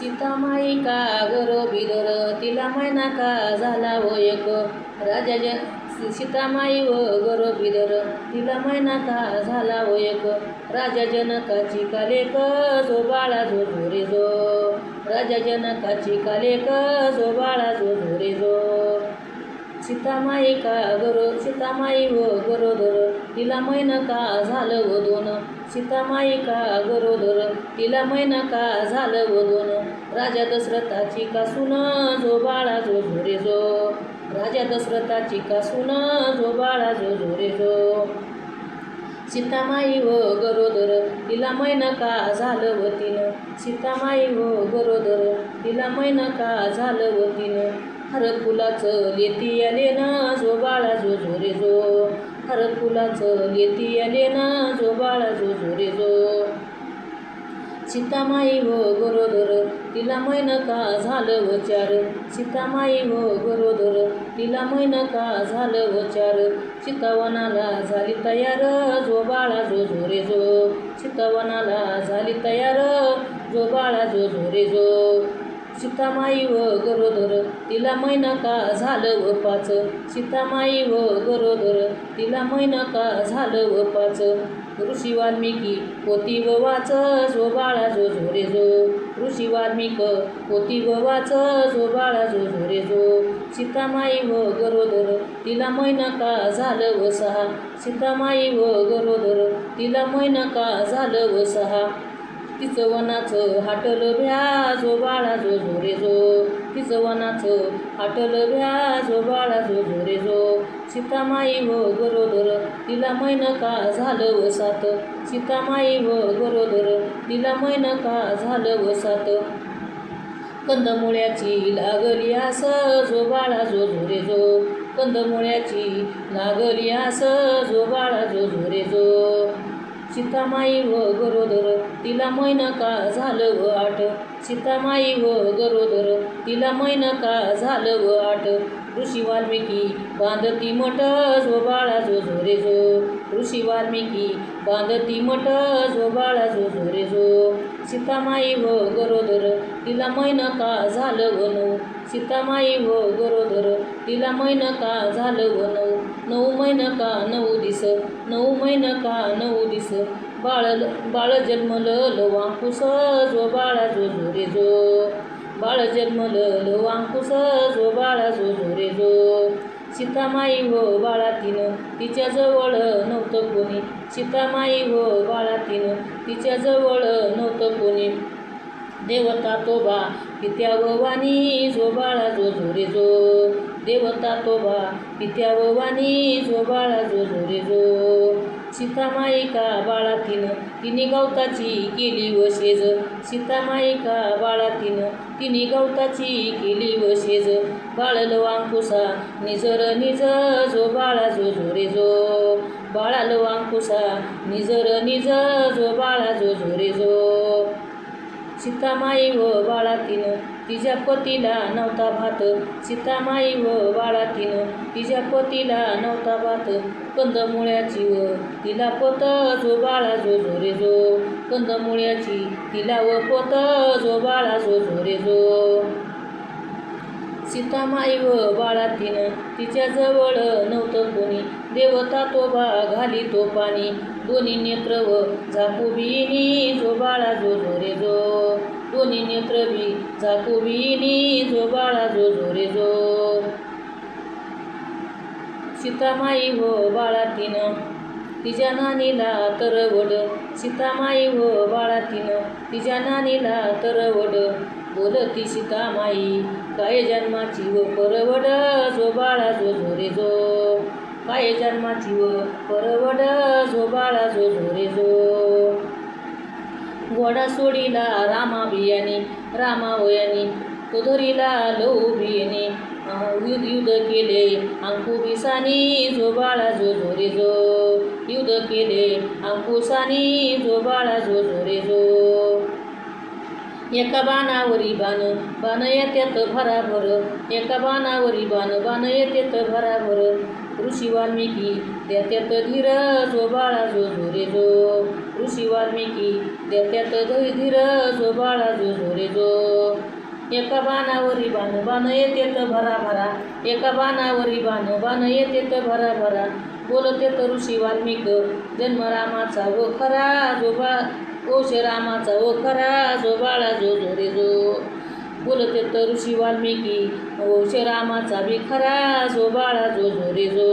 सीतामाई का गरो बिदर तिला मैना का झाला व एक राजा सीतामाई व गरो बिदर तिला मैना का झाला व एक राजा जनकाची कालेक जो बाळा जो झोरे जो राजा जनकाची कालेक जो बाळा जो झोरे जो सीतामाई का सीतामाई व गरोदर तिला मैन का झालं व दोन सीतामाई का गरोदर तिला मैन का झालं व दोन राजा दशरथाची का सुन जो बाळा जो झोरे जो राजा दशरथाची का सुन जो बाळा जो झोरे जो सीतामाई व गरोदर तिला मैन का झालं व तीन सीतामाई व गरोदर तिला मैन का झालं व तीन हरद फुलाचं लेती आले ना जो बाळा जो झोरे जो हरद फुलाचं लेती आले ना जो बाळा जो झोरे जो सीतामाई व गरोदर तिला मैन का झालं व चार सीतामाई व गरोदर तिला मैन का झालं व चार सीतावनाला झाली तयार जो बाळा जो झोरे जो सीतावनाला झाली तयार जो बाळा जो झोरे जो सीतामाई व गरोदर तिला मैन का झालं व पाच सीतामाई व गरोदर तिला मैन का झालं व पाच ऋषी वाल्मिकी पोती व वाच जो बाळा जो झोरे जो ऋषी वाल्मिक पोती व वाच जो बाळा जो झोरे जो सीतामाई व गरोदर तिला मैन का झालं व सहा सीतामाई व गरोदर तिला मैन का झालं व सहा तिचं वनाचं हाटलं भ्या जो बाळा जो झोरे जो तिचं वनाचं हाटलं भ्या जो बाळा जो झोरे जो सीतामाई व गरोदर तिला मैन का झालं व सात सीतामाई व गरोदर तिला मैन का झालं व सात कंदमुळ्याची लागली आस जो बाळा जो झोरे जो कंदमुळ्याची लागली आस जो बाळा जो झोरे जो सीतामाई व गरोदर तिला मैन का झालं व आठ सीतामाई व गरोदर तिला मैन का झालं व आठ ऋषी वाल्मिकी बांधती मठ जो बाळा जो झोरे जो ऋषी वाल्मिकी बांधती मठ जो बाळा जो झोरे जो सीतामाई व गरोदर तिला मैन का झालं व नऊ सीतामाई व गरोदर तिला मैन का झालं व नऊ नऊ मैन का नऊ दिस नऊ मैन का नऊ दिस बाळ जन्मलं लवांकुश जो बाळा जो झोरे जो बाळ जन्मलं लवांकुश जो बाळा जो झोरे जो सीतामाई व बाळातीनं तिच्याजवळ नव्हतं कोणी सीतामाई व बाळातीनं तिच्याजवळ नव्हतं कोणी देवता तोबा पित्या व वाणी जो बाळा जो झोरे जो देवता तोबा पित्या व वाणी जो बाळा जो झोरे जो सीतामाई का बाळातीनं तिने गवताची केली व शेज सीतामाई का बाळातीनं तिने गवताची केली व शेज बाळल वांकुसा निजर निज जो बाळा जो झोरे जो बाळाल वांकुसा निजर निज जो बाळा जो झोरे जो सीतामाई व बाळातीनं तिच्या पतीला नव्हता भात सीतामाई व बाळातीनं तिच्या पतीला नव्हता भात कंदमुळ्याची व तिला पोत जो बाळा जो झोरे जो कंदमुळ्याची तिला व पोत जो बाळा जो झोरे जो सीतामाई व बाळातीनं तिच्याजवळ नव्हतं कोणी देवता तोबा घाली तो पाणी दोन्ही नेत्र व झाकुबीनी जो बाळा जो झोरे जो दोन्ही नेत्र बी झाकुबीनी जो बाळा जो झोरे जो सीतामाई व बाळातीनं तिच्या नानीला तरवड सीतामाई व बाळातीनं तिच्या नानीला तरवड बोलती सीतामाई काय जन्माची व परवड जो बाळा जो झोरे जो काय जन्माची व परवड जो बाळा जो झोरे जो घोडा सोडीला रामा बियाने रामा वयाने तो धरीला लहू बियाने युद्ध केले अंकुबिसानी जो बाळा जो झोरे जो युद्ध केले अंकुशानी जो बाळा जो झोरे जो एका बाणावरी बाण येत्यात भराभर एका बाणावरी बाण येत्यात भराभर ऋषी वाल्मिकी देत्यात धीर जो बाळा जो झोरे जो ऋषी वाल्मिकी देत्यात धीर जो बाळा जो झोरे जो एका बाणावरी बाण बाण येतेत भरा भरा एका बाणावरी बाण बाण येतेत भरा भरा बोलतेत ऋषी वाल्मिक जन्म रामाचा हो खरा जो ओश रामाचा हो खरा जो बाळा जो झोरे जो बोलतेत ऋषी वाल्मिकी ओश रामाचा बी खरा जो बाळा जो झोरे जो